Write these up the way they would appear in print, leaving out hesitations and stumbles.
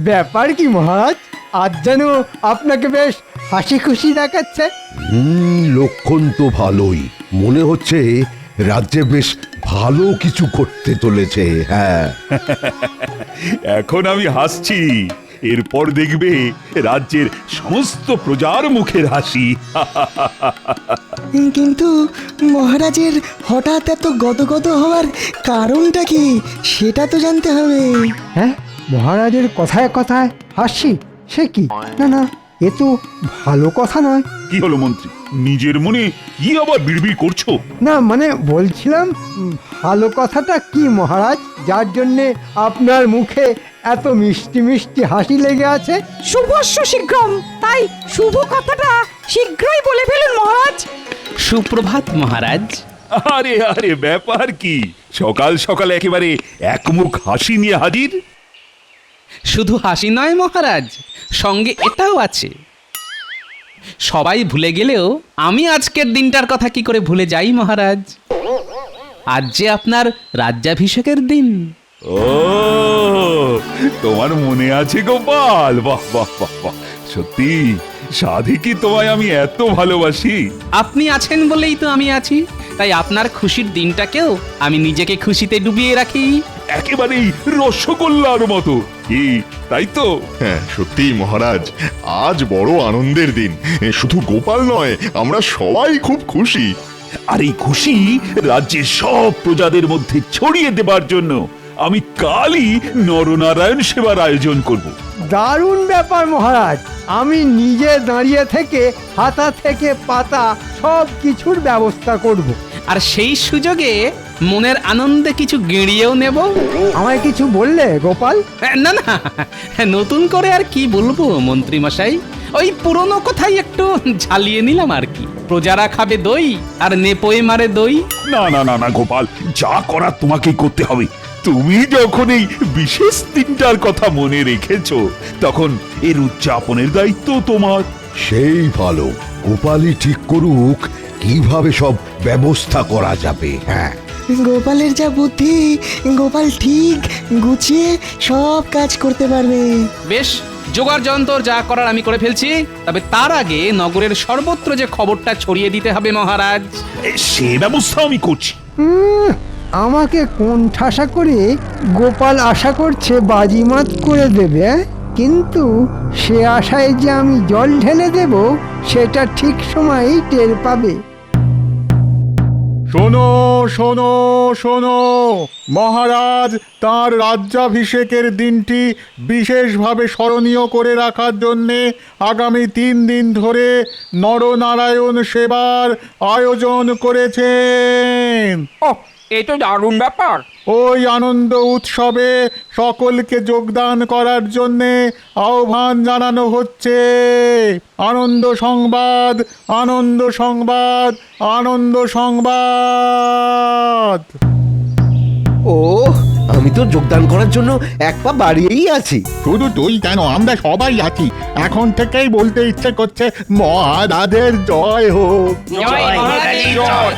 ব্যাপার কি মহারাজ, আজ যেন আপনাকে বেশ হাসি খুশি দেখাচ্ছে। লক্ষণ তো ভালোই মনে হচ্ছে, রাজ্যে বেশ ভালো কিছু করতে চলেছে। হ্যাঁ, এখন আমি হাসছি, এরপর দেখবে রাজ্যের সমস্ত প্রজার মুখের হাসি। কিন্তু মহারাজের হঠাৎ এত গদগদ হওয়ার কারণটা কি সেটা তো জানতে হবে। হ্যাঁ, মহারাজের কথায় কথায় হাসি, সে কি? না না, এ তো ভালো কথা নয়। কি হলো মন্ত্রী, নিজের মনে কি আবার বিড়বিড় করছো? না মানে বলছিলাম, ভালো কথাটা কি মহারাজ, যার জন্যে আপনার মুখে এত মিষ্টি মিষ্টি হাসি লেগে আছে? শুভস্য শীঘ্রম, তাই শুভ কথাটা শীঘ্রই বলে ফেলুন মহারাজ। সুপ্রভাত মহারাজ। আরে আরে, ব্যাপার কি, সকাল সকাল একেবারে একমুখ হাসি নিয়ে হাজির? শুধু হাসি নয় মহারাজ, সঙ্গে এটাও আছে। সবাই ভুলে গেলেও আমি আজকের দিনটার কথা কি করে ভুলে যাই মহারাজ। আজ যে আপনার রাজ্যাভিষেকের দিন। ও, তোমার মনে আছে গোপাল? বাহ বাহ বাহ বাহ, সত্যি সাধে কি তোমায় আমি এত ভালোবাসি। আপনি আছেন বলেই তো আমি আছি, তাই আপনার খুশির দিনটাকেও আমি নিজেকে খুশিতে ডুবিয়ে রাখি। একেবারেই রসগোল্লার মতো, কি তাই তো? হ্যাঁ সত্যিই মহারাজ, আজ বড় আনন্দের দিন। শুধু গোপাল নয়, আমরা সবাই খুব খুশি। আর এই খুশি রাজ্যের সব প্রজাদের মধ্যে ছড়িয়ে দেবার জন্য আমি কালই নরনারায়ণ সেবার আয়োজন করব। দারুণ ব্যাপার মহারাজ, আমি নিজে দাঁড়িয়ে থেকে হাতা থেকে পাতা সব কিছুর ব্যবস্থা করব। আর সেই সুযোগে মনের আনন্দে কিছু গেঁড়িয়েও নেব। আমায় কিছু বললে গোপাল? না না, নতুন করে আর কি বলবো মন্ত্রী মশাই, ওই পুরনো কথাই একটু ঝালিয়ে নিলাম আর কি। প্রজারা খাবে দই আর নেপোয়ে মারে দই। না না না না গোপাল, যা করার তোমাকেই করতে হবে। তুমি যখন এই বিশেষ দিনটার কথা মনে রেখেছো, তখন এর উদযাপনের দায়িত্ব তোমার। সেই ভালো, গোপালই ঠিক করুক কিভাবে সব ব্যবস্থা করা যাবে। হ্যাঁ, গোপালের যা বুদ্ধি, গোপাল ঠিক গুছিয়ে সব কাজ করতে পারবে। বেশ, জোগাড় যন্তর যা করার আমি করে ফেলছি, তবে তার আগে নগরের সর্বত্র যে খবরটা ছড়িয়ে দিতে হবে মহারাজ। সে ব্যবস্থা আমি করছি। আমাকে কোন ঠাসা করে গোপাল আশা করছে বাজিমাত করে দেবে, কিন্তু সে আশায় যে আমি জল ঢেলে দেব সেটা ঠিক সময়েই টের পাবে। শোনো শোনো শোনো, মহারাজ তাঁর রাজ্যাভিষেকের দিনটি বিশেষভাবে স্মরণীয় করে রাখার জন্যে আগামী 3 দিন ধরে নরনারায়ণ সেবার আয়োজন করেছেন। এই তো দারুণ ব্যাপার। ওই আনন্দ উৎসবে সকলকে যোগদান করার জন্যে আহ্বান জানানো হচ্ছে। আনন্দ সংবাদ, আনন্দ সংবাদ, আনন্দ সংবাদ। ও আমি তো যোগদান করার জন্য এক পা বাড়িয়েই আছি। শুধু তুই কেন, আমরা সবাই আছি। এখন থেকেই বলতে ইচ্ছে করছে মহারাজের জয় হোক। জয় মহারাজের জয়।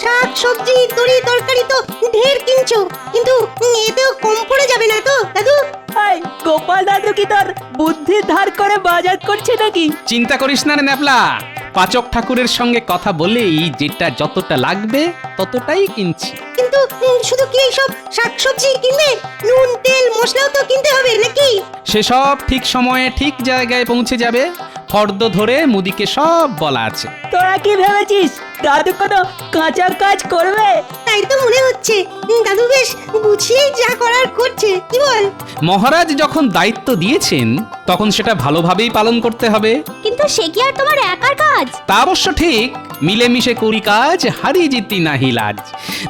শাক সবজি তরি তরকারি তো ঢের কিনছো, কিন্তু এতেও কম পড়ে যাবে না তো দাদু? গোপাল দাদু কি তোর বুদ্ধি ধার করে বাজার করছে নাকি? চিন্তা করিস না রে ন্যাপলা, পাচক ঠাকুরের সঙ্গে কথা বলেই যেটা যতটা লাগবে ততটাই কিনছি। কিন্তু শুধু কি এইসব শাকসবজি কিনবে? নুন তেল মশলাও তো কিনতে হবে নাকি? সেসব ঠিক সময়ে ঠিক জায়গায় পৌঁছে যাবে, ফর্দ ধরে মুদিকে সব বলা আছে। তোরা কি ভেবেছিস দাদু কোনো কাঁচা কাজ করবে? তাই তো মনে হচ্ছে দাদু বেশ গুছিয়ে যা করার করছে, কি বল? মহারাজ যখন দায়িত্ব দিয়েছেন তখন সেটা ভালোভাবেই পালন করতে হবে। কিন্তু সে কি আর তোমার একার কাজ? তা অবশ্য ঠিক, মিলেমিশে করি কাজ, হারিয়ে জিতি নাহি লাজ।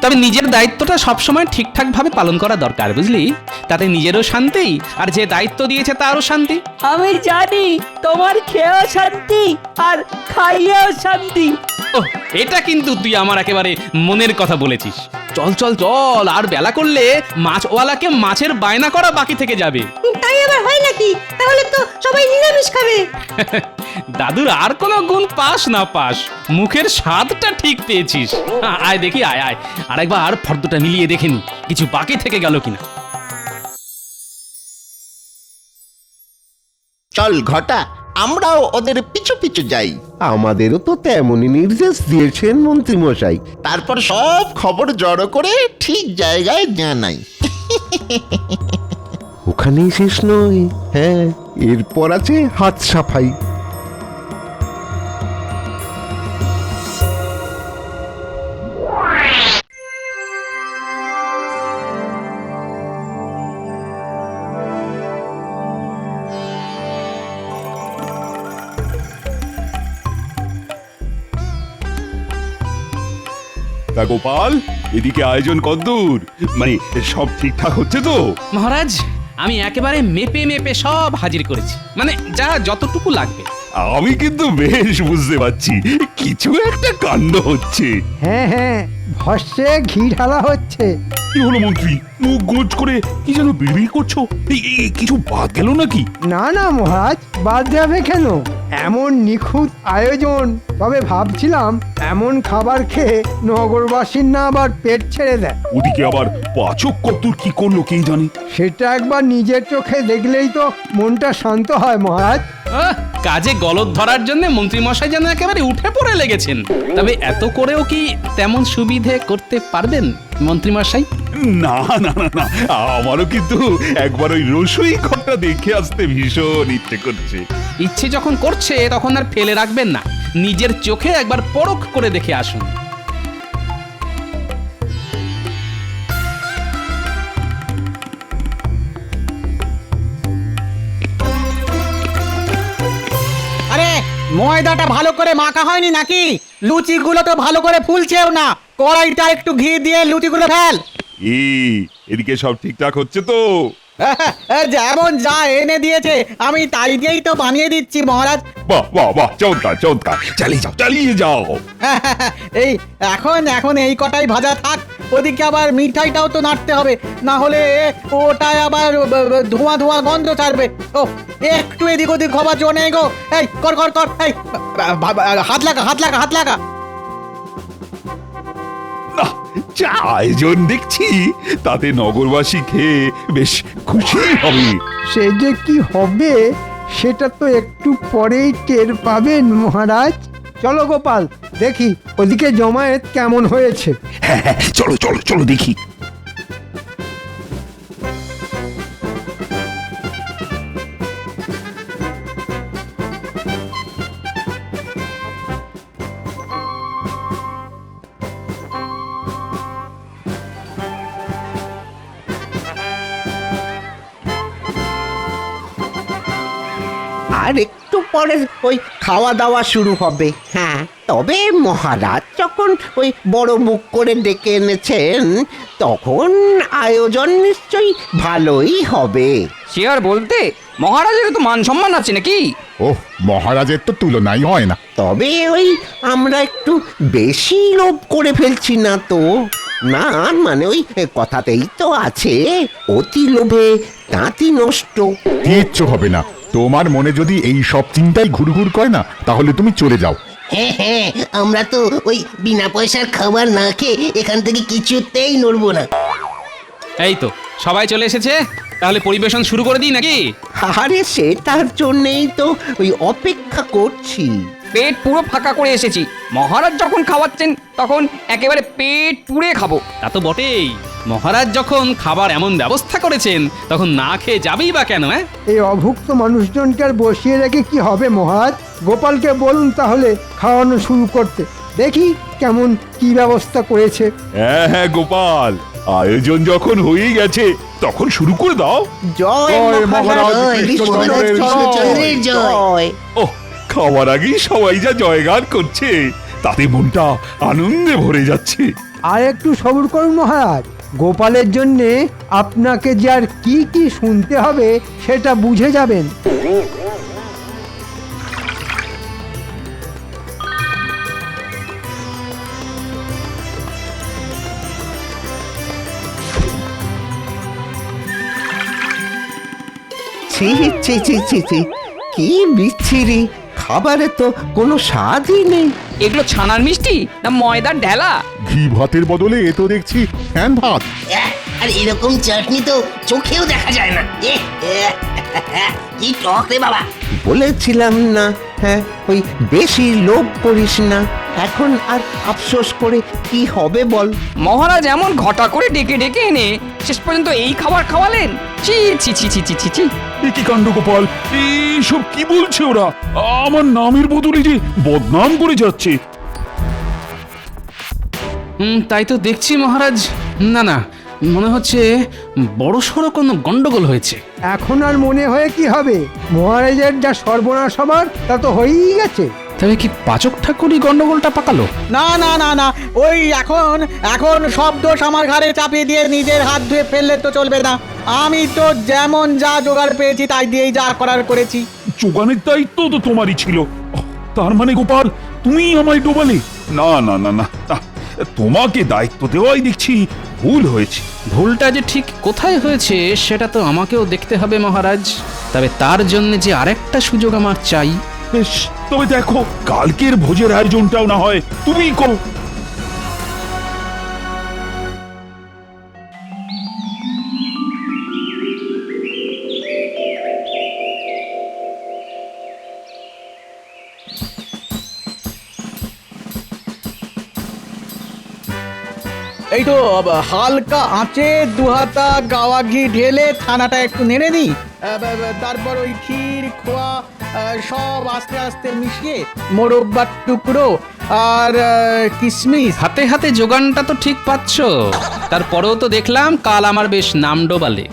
তবে নিজের দায়িত্বটা সবসময় ঠিকঠাক ভাবে পালন করা দরকার, বুঝলি? তাতে নিজেরও শান্তি আর যে দায়িত্ব দিয়েছে তারও শান্তি। আমি জানি তোমার খেয়েও শান্তি আর খাইয়েও শান্তি। ও, এটা কিন্তু তুই আমার একেবারে মনের কথা বলেছিস। চল চল চল, আর বেলা করলে মাছওয়ালাকে মাছের বায়না করা বাকি থেকে যাবে। তাই আবার হয় নাকি? তাহলে তো সবাই নিরামিষ খাবে। দাদুর আর কোনো গুণ পাস না পাস, মুখের স্বাদটা ঠিক পেয়েছিস। আয় দেখি, আয় আয়, আরেকবার ফর্দটা মিলিয়ে দেখে নি কিছু বাকি থেকে গেল কিনা। চল ঘটা, আমরাও ওদের পিছু পিছু যাই। আমাদেরও তো তেমনই নির্দেশ দিয়েছেন মন্ত্রী মশাই। তারপর সব খবর জড়ো করে ঠিক জায়গায় জানাই। ওখানেই শেষ নয়, হ্যাঁ, এরপর আছে হাত সাফাই। তা গোপাল, এদিকে আয়োজন কদ্দূর? মানে সব ঠিকঠাক হচ্ছে তো? মহারাজ, আমি একেবারে মেপে মেপে সব হাজির করেছি, মানে যা যতটুকু লাগবে। আমি কিন্তু বেশ বুঝতে পারছি কিছু একটা কাণ্ড হচ্ছে। হ্যাঁ হ্যাঁ, ভস্যে ঘি ঢালা হচ্ছে। কি হলো মন্ত্রী, মুখ গোজ করে কি যেন বিড়বিড় করছো? এই কিছু বাদ গেল নাকি? না না মহারাজ, বাদ যাবে কেন? এমন নিখুঁত আয়োজন, তবে ভাবছিলাম এমন খাবার খেয়ে নগরবাসীর না আবার পেট ছেড়ে দেয়। ওদিকে আবার পাচক কদ্দূর কি করলো কে জানে। সেটা একবার নিজের চোখে দেখলেই তো মনটা শান্ত হয় মহারাজ। কাজে গলদ ধরার জন্য মন্ত্রী মশাই যেন একেবারে উঠে পড়ে লেগেছেন। তবে এত করেও কি তেমন সুবিধে করতে পারবেন মন্ত্রী মশাই? না না না না, আমারও কিন্তু একবার ওই রসুই ঘরটা দেখে আসতে ভীষণ ইচ্ছে করছে। ইচ্ছে যখন করছে তখন আর ফেলে রাখবেন না, নিজের চোখে একবার পরখ করে দেখে আসুন। আরে ময়দাটা ভালো করে মাখা হয়নি নাকি? লুচিগুলো তো ভালো করে ফুলছেও না। কড়াইটা একটু ঘি দিয়ে লুচিগুলো ফেল। এদিকে সব ঠিকঠাক হচ্ছে তো? যেমন যা এনে দিয়েছে আমি তাই দিয়েই তো বানিয়ে দিচ্ছি মহারাজ। বাহ বাহ বাহ, চমৎকার চমৎকার, চালিয়ে যাও চালিয়ে যাও। এই এখন এই কটাই ভাজা থাক। ওদিকে আবার মিঠাইটাও তো নাড়তে হবে, না হলে ওটাই আবার ধোঁয়া ধোঁয়া গন্ধ ছাড়বে। ও একটু এদিক ওদিক হবার জন্য নেই গো। এই কর কর কর, এই হাত লাগা হাত লাগা হাত লাগা। না, যা আয়োজন দেখছি তাতে নগরবাসী খেয়ে বেশ খুশি হবে। সে যে কি হবে সেটা তো একটু পরেই টের পাবেন মহারাজ। চলো গোপাল, দেখি ওদিকে জমায়েত কেমন হয়েছে। হ্যাঁ হ্যাঁ, চলো চলো চলো দেখি। আর একটু পরে ওই খাওয়া দাওয়া শুরু হবে। হ্যাঁ, তবে মহারাজ যখন ওই বড় মুখ করে ডেকে এনেছেন তখন আয়োজন নিশ্চয়ই ভালোই হবে। সে আর বলতে, মহারাজের তো মান সম্মান আছে নাকি? ওহ, মহারাজের তো তুলনাই হয় না। তবে ওই আমরা একটু বেশি লোভ করে ফেলছি না তো? না মানে ওই কথাতেই তো আছে, অতি লোভে তাঁতি নষ্ট। কিচ্ছু হবে না। তোমার মনে যদি এই সব চিন্তাই ঘুরঘুর করে না, তাহলে তুমি চলে যাও। হ্যাঁ হ্যাঁ, আমরা তো ওই বিনা পয়সার খাবার না খেয়ে এখান থেকে কিছুতেই নড়বো না। এই তো সবাই চলে এসেছে, তাহলে পরিবেশন শুরু করে দিই নাকি? আরে সে তার জন্যেই তো ওই অপেক্ষা করছি। পেট পুরো ফাঁকা করে এসেছি। মহারাজ যখন খাওয়াচ্ছেন তখন একেবারে পেট পুড়ে খাবো। তা তো বটেই, মহারাজ যখন খাবার এমন ব্যবস্থা করেছেন তখন না খেয়ে যাবেই বা কেন? এই অভুক্ত মানুষজনকে আর বসিয়ে রেখে কি হবে মহারাজ? গোপালকে বলুন তাহলে খাওয়ানো শুরু করতে, দেখি কেমন কি ব্যবস্থা করেছে। হ্যাঁ হ্যাঁ গোপাল, আয়োজন যখন হয়েই গেছে তখন শুরু করে দাও। জয় মহারাজ, কৃষ্ণচন্দ্রের জয়। ও, খাওয়ার আগেই সবাই যা জয়গান করছে তাতে মনটা আনন্দে ভরে যাচ্ছে। আর একটু সবুর করুন মহারাজ, গোপালের জন্যে আপনাকে যে আর কি কি শুনতে হবে সেটা বুঝে যাবেন। ছি ছি ছি ছি ছি, কি বিচ্ছিরি, খাবারে তো কোনো স্বাদই নেই। এগুলো ছানার মিষ্টি না ময়দার ঢেলা? ঘি ভাতের বদলে এ তো দেখছি ফ্যান ভাত। আর এরকম চাটনি তো চোখেও দেখা যায় না। কি টক রে বাবা। বলেছিলাম না, হ্যাঁ ওই বেশি লোভ করিস না। এখন আর আফসোস করে কি হবে বল। মহারাজ এমন ঘটা করে ডেকে ডেকে এনে শেষ পর্যন্ত এই খাবার খাওয়ালেন? ছি ছি ছি ছি ছি ছি ছি। এ কি কাণ্ড গোপাল, এইসব কি বলছে ওরা? আমার নামের বদলে যে বদনাম করে যাচ্ছে। তাই তো দেখছি মহারাজ। না না, মনে হচ্ছে বড়সড় কোনো গন্ডগোল হয়েছে। এখন আর মনে হয়ে কি হবে? মহারাজের যা সর্বনাশ হবার তা তো হয়েই গেছে। তবে কি পাচক ঠাকুরই গন্ডগোলটা পাকালো? না না না না, ওই এখন এখন সব দোষ আমার ঘাড়ে চাপিয়ে দিয়ে নিজের হাত ধুয়ে ফেললে তো চলবে না। আমি তো যেমন যা জোগাড় পেয়েছি তাই দিয়েই যা করার করেছি। যোগানের দায়িত্ব তো তোমারই ছিল। তার মানে গোপাল, তুমি আমায় ডোবালে? না না না না না, তোমাকে দায়িত্ব দেওয়াই দেখছি ভুল হয়েছে। ভুলটা যে ঠিক কোথায় হয়েছে সেটা তো আমাকেও দেখতে হবে মহারাজ। তবে তার জন্য যে আরেকটা সুযোগ আমার চাই। বেশ, তবে দেখো কালকের ভোজের আয়োজনটাও না হয় তুমিই করো। এই তো হালকা আঁচে দুহাতা গাওয়া ঘি ঢেলে ছানাটা একটু নেড়ে নিই। তারপর ওই ক্ষীর খোয়া সব আস্তে আস্তে মিশিয়ে মোরব্বার টুকরো আর কিশমিশ। হাতে হাতে যোগানটা তো ঠিক পাচ্ছ, তারপরেও তো দেখলাম কাল আমার বেশ নাম ডোবালে।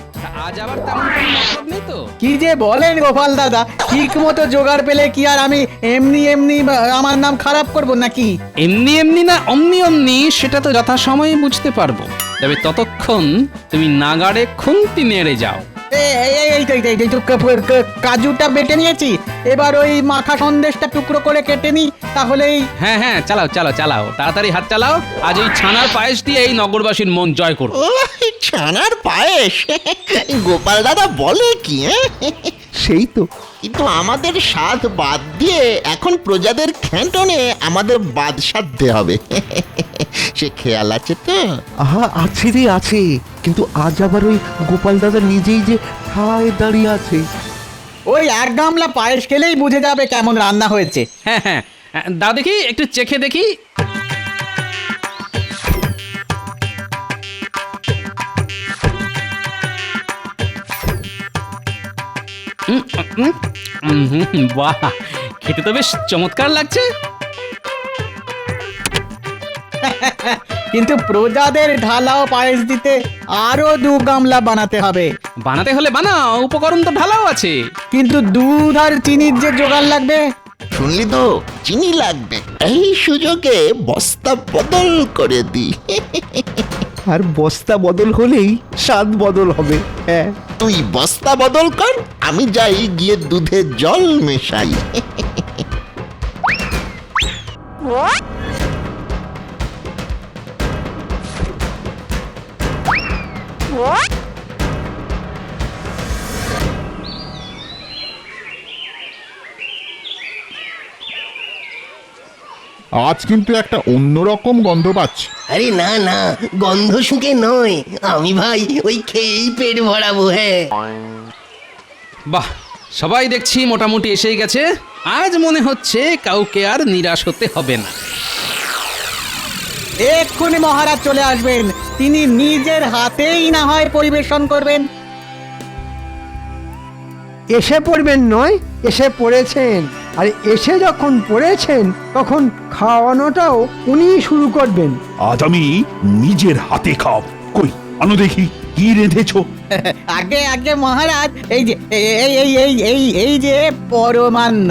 আজ আবার তেমন কোনো মতলব নেই তো? কি যে বলেন গোপাল দাদা, ঠিক মতো জোগাড় পেলে কি আর আমি এমনি এমনি আমার নাম খারাপ করব নাকি? এমনি এমনি না অমনি অমনি সেটা তো যথাসময়ে বুঝতে পারবো। তবে ততক্ষণ তুমি নাগাড়ে খুন্তি নেড়ে যাও। এই তো কাজুটা বেটে নিয়েছি, এবার ওই মাখা সন্দেশটা টুকরো করে কেটে নি, তাহলেই। হ্যাঁ হ্যাঁ, চালাও চালাও চালাও, তাড়াতাড়ি হাত চালাও। আজ এই ছানার পায়েস দিয়ে এই নগরবাসীর মন জয় করো। ছানার পায়েস? গোপাল দাদা বলে কি? সেই তো, কিন্তু আমাদের স্বাদ বাদ দিয়ে এখন প্রজাদের খেটনে আমাদের বাদ সাধতে হবে। সে খেয়াল আছে তো? আহা, আছে রে আছে, কিন্তু আজ আবার ওই গোপাল দাদা নিজেই যে ঠায় দাঁড়িয়ে আছে। ওই এক গামলা পায়েস খেলেই বুঝে যাবে কেমন রান্না হয়েছে। হ্যাঁ হ্যাঁ, দাও দেখি, একটু চেখে দেখি। বাহ, খেতে তো বেশ চমৎকার লাগছে। কিন্তু প্রজাদের ঢালাও পায়েস দিতে আরো 2 গামলা বানাতে হবে। বানাতে হলে বানাও, উপকরণ তো ঢালাও আছে। কিন্তু দুধ আর চিনির যে জোগাড় লাগবে। শুনলি তো, চিনি লাগবে। এই সুযোগে বস্তা বদল করে দি। আর বস্তা বদল হলেই স্বাদ বদল হবে। হ্যাঁ, তুই বস্তা বদল কর, আমি যাই গিয়ে দুধে জল মেশাই। আজ কিন্তু একটা অন্যরকম গন্ধ পাচ্ছি। আরে না না, গন্ধ শুকে নয়, আমি ভাই ওই খেয়েই পেট ভরাবো। হ্যাঁ, বাহ, সবাই দেখছি মোটামুটি এসেই গেছে। আজ মনে হচ্ছে কাউকে আর নিরাশ হতে হবে না। এক্ষুনি মহারাজ চলে আসবেন, তিনি নিজের হাতেই না হয় পরিবেশন করবেন। এসে পড়বেন নয়, এসে পড়েছেন। আর এসে যখন পড়েছেন তখন খাওয়ানোটাও উনিই শুরু করবেন। আজ আমি নিজের হাতে খাও। কই আনো দেখি কি রেঁধেছো। আগে আগে মহারাজ, এই যে এই যে পরমান্ন।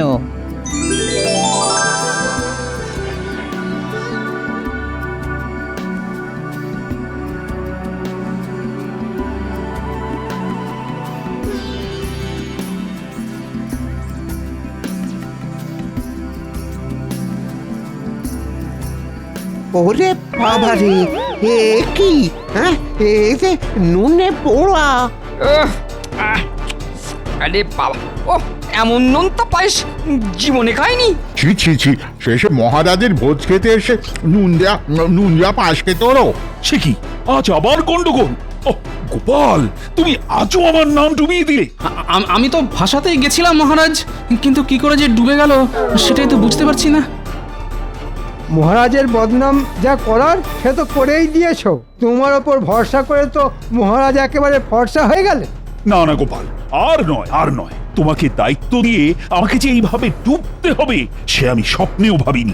ওরে বাবা রে, এ কি? হ্যাঁ, এই যে নুনে পোড়া। আহ, আহ, আরে বাবা, ও এমন নোনতা পায়েস জীবনে খাইনি। ছি ছি ছি, শেষে মহারাজের ভোজ খেতে এসে নুন দেয়া পাশ খেতে ওরো। সে কি আজ আবার গন্ডগোল? ওহ, গোপাল, তুমি আজও আমার নাম ডুবিয়ে দিলে। আমি তো ভাষাতেই গেছিলাম মহারাজ, কিন্তু কি করে যে ডুবে গেল সেটাই তো বুঝতে পারছি না। মহারাজের বদনাম যা করার সে তো করেই দিয়েছো। তোমার ওপর ভরসা করে তো মহারাজ একেবারে ফর্সা হয়ে গেলে। না না গোপাল, আর নয় আর নয়, তোমাকে দায়িত্ব দিয়ে আমাকে যে এইভাবে ডুবতে হবে সে আমি স্বপ্নেও ভাবিনি।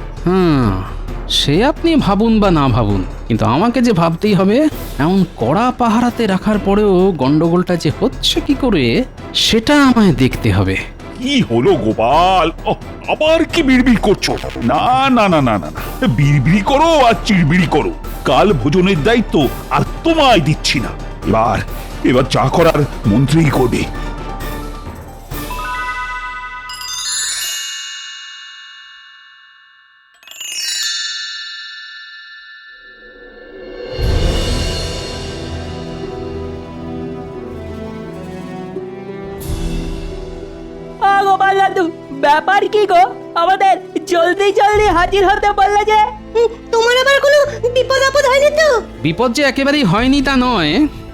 সে আপনি ভাবুন বা না ভাবুন, কিন্তু আমাকে যে ভাবতেই হবে। এমন কড়া পাহারাতে রাখার পরেও গন্ডগোলটা যে হচ্ছে কি করে সেটা আমায় দেখতে হবে। কি হলো গোপাল? ওহ, আবার কি বিড়বিড় করছো? না না না না না না, বিড়বিড়ি করো আর চিড়বিড়ি করো, কাল ভোজনের দায়িত্ব আর তোমায় দিচ্ছি না। এবার যা করার মন্ত্রীই করবে। গোপাল দাদু, ব্যাপার কি গো? আমাদের জলদি জলদি হাজির হতে বললে যে। তোমার আবার কোনো বিপদ আপদ হয়নি তো? বিপদ যে একেবারেই হয়নি তা নয়,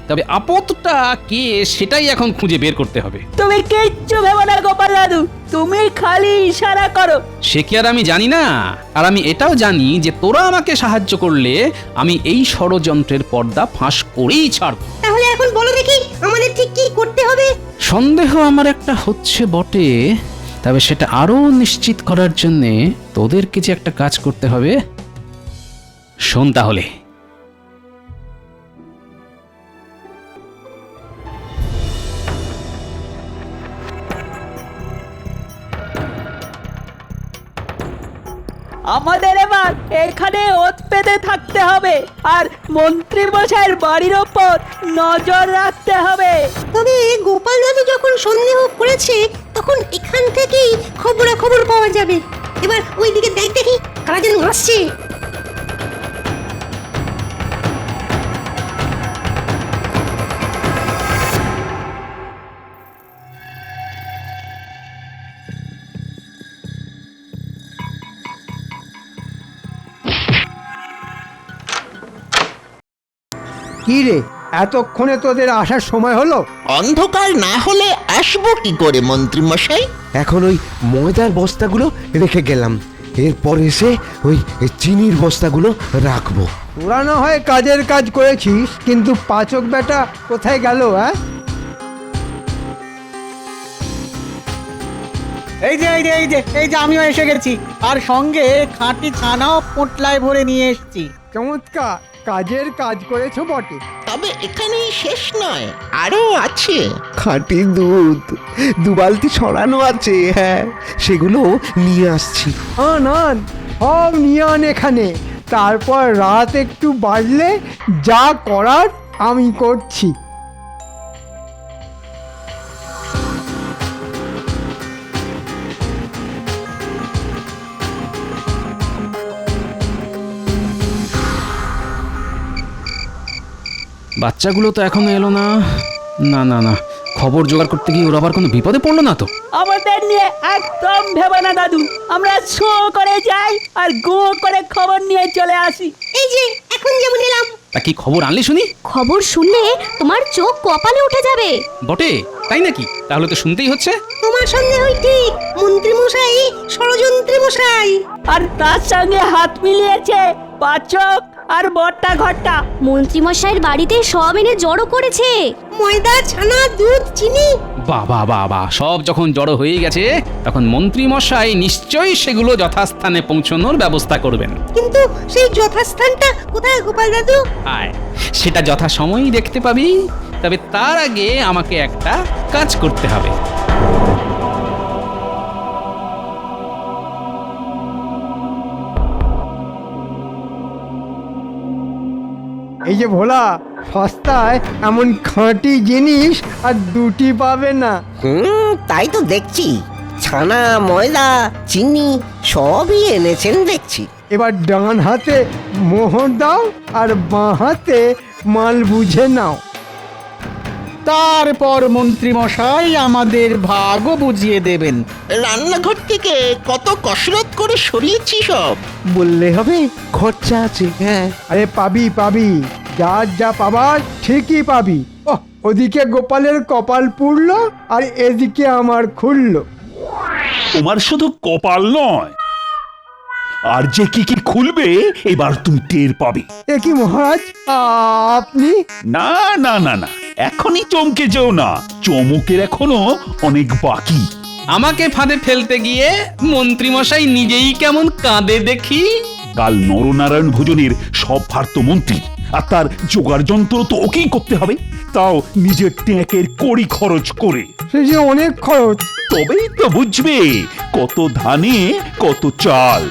তবে আপদটা কে সেটাই এখন খুঁজে বের করতে হবে। তুমি কিচ্ছু ভেবো না গোপাল দাদু, তুমি খালি ইশারা করো। সে কি আর আমি জানি না? আর আমি এটাও জানি যে তোরা আমাকে সাহায্য করলে আমি এই ষড়যন্ত্রের পর্দা ফাঁস করেই ছাড়ব। তাহলে এখন বলো দেখি আমাদের ঠিক কি করতে হবে? সন্দেহ আমার একটা হচ্ছে বটে, তবে সেটা আরো নিশ্চিত করার জন্য তোদেরকে যে একটা কাজ করতে হবে। শোন তাহলে। আমাদের এবার এখানে ওত পেতে থাকতে হবে আর মন্ত্রী মশাইয়ের বাড়ির ওপর নজর রাখতে হবে। তবে গোপাল দাদু যখন সন্দেহ করেছে তখন এখান থেকেই খবরাখবর পাওয়া যাবে। এবার ওইদিকে দেখ দেখি কারা যেন আসছে। কি রে, এতক্ষণে তোদের আসার সময় হলো? অন্ধকার না হলে আসবো কি করে মন্ত্রী মশাই? এখন ওই ময়দার বস্তাগুলো রেখে গেলাম, এরপর এসে ওই চিনির বস্তাগুলো রাখবো। তোরা না হয় কাজের কাজ করেছিস, কিন্তু পাচক বেটা কোথায় গেল? এই যে আমিও এসে গেছি, আর সঙ্গে খাঁটি ছানাও পোটলায় ভরে নিয়ে এসেছি। চমৎকার কাজের কাজ করেছো বটে। তবে এখানেই শেষ নয়, আরো আছে। খাঁটি দুধ 2 বালতি ছড়ানো আছে, হ্যাঁ, সেগুলো নিয়ে আসছি। আন সব নিয়ে আন এখানে, তারপর রাত একটু বাড়লে যা করার আমি করছি। বাচ্চাগুলো তো এখনো এলো না। না না না, খবর জোগাড় করতে গিয়ে ওরা আবার কোনো বিপদে পড়লো না তো? আমাদের নিয়ে একদম ভেবো না দাদু, আমরা শো করে যাই আর গো করে খবর নিয়ে চলে আসি। এই যে এখন যেমন এলাম। তা কি খবর আনলি শুনি? খবর শুনলে তোমার চোখ কপালে উঠে যাবে। বটে, তাই নাকি? তাহলে তো শুনতেই হচ্ছে। তোমার সন্দেহই ঠিক, মন্ত্রী মশাই ষড়যন্ত্রী মশাই। আর তার সঙ্গে হাত মিলিয়েছে পাচক আর বট্টা ঘট্টা। মন্ত্রী মশাইয়ের বাড়িতে সব এনে জড়ো করেছে, ময়দা, ছানা, দুধ, চিনি। বাবা বাবা, সব যখন জড়ো হয়ে গেছে তখন মন্ত্রী মশাই নিশ্চয়ই সেগুলো যথাস্থানে পৌঁছানোর ব্যবস্থা করবেন। কিন্তু সেই যথাস্থানটা কোথায় গোপাল দাদু? আয়, সেটা যথাসময়েই দেখতে পাবি। তবে তার আগে আমাকে একটা কাজ করতে হবে। এই যে ভোলা, সস্তায় এমন খাঁটি জিনিস আর দুটি পাবে না। তাই তো দেখছি, ছানা, ময়দা, চিনি সবই এনেছেন দেখছি। এবার ডান হাতে মোহর দাও আর বাঁ হাতে মাল বুঝে নাও। তারপর মন্ত্রী মশাই আমাদের ভাগও বুঝিয়ে দেবেন। রান্নাঘর থেকে কত কসরত করে সরিয়েছি সব বললে হবে, খরচা আছে। হ্যাঁ, আরে পাবি পাবি, যার যা পাবার ঠিকই পাবি। ওদিকে গোপালের কপাল পুড়লো আর এদিকে আমার খুললো। তোমার শুধু কপাল নয়, আর যে কি কি খুলবে এবার তুমি টের পাবে। এ কি মহারাজ, আপনি? না না না না, এখনই চমকে যেও না, চমকের এখনো অনেক বাকি। আমাকে ফাঁদে ফেলতে গিয়ে মন্ত্রীমশাই নিজেই কেমন কাঁদে দেখি। কাল নরনারায়ণ ভোজনের সব ভার তো মন্ত্রী, আর তার জোগাড় যন্ত্র তো ওকেই করতে হবে, তাও নিজের ট্যাঁকের কড়ি খরচ করে। সে যে অনেক খরচ। তবেই তো বুঝবে কত ধানে কত চাল।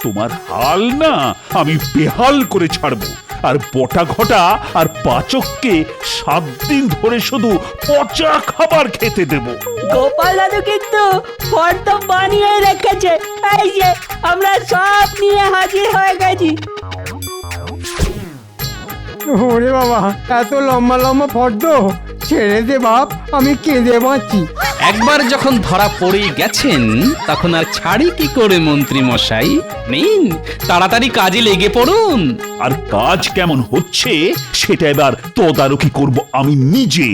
তোমার হাল না আমি বেহাল করে ছাড়বো, আর বটা ঘটা আর পাচককে 7 দিন ধরে শুধু পচা খাবার খেতে দেব। গোপাল দাদু কিন্তু ফর্দ বানিয়ে রেখেছে, এই যে আমরা সব নিয়ে হাজির হয়ে গেছি। ওরে বাবা, এত লম্বা লম্বা ফর্দ, ছেড়ে দে বাপ, আমি কেঁদে বাঁচি। একবার যখন ধরা পড়েই গেছেন তখন আর ছাড়ি কি করে মন্ত্রী মশাই? নিন, তাড়াতাড়ি কাজে লেগে পড়ুন। আর কাজ কেমন হচ্ছে সেটা এবার তদারকি করব আমি নিজে।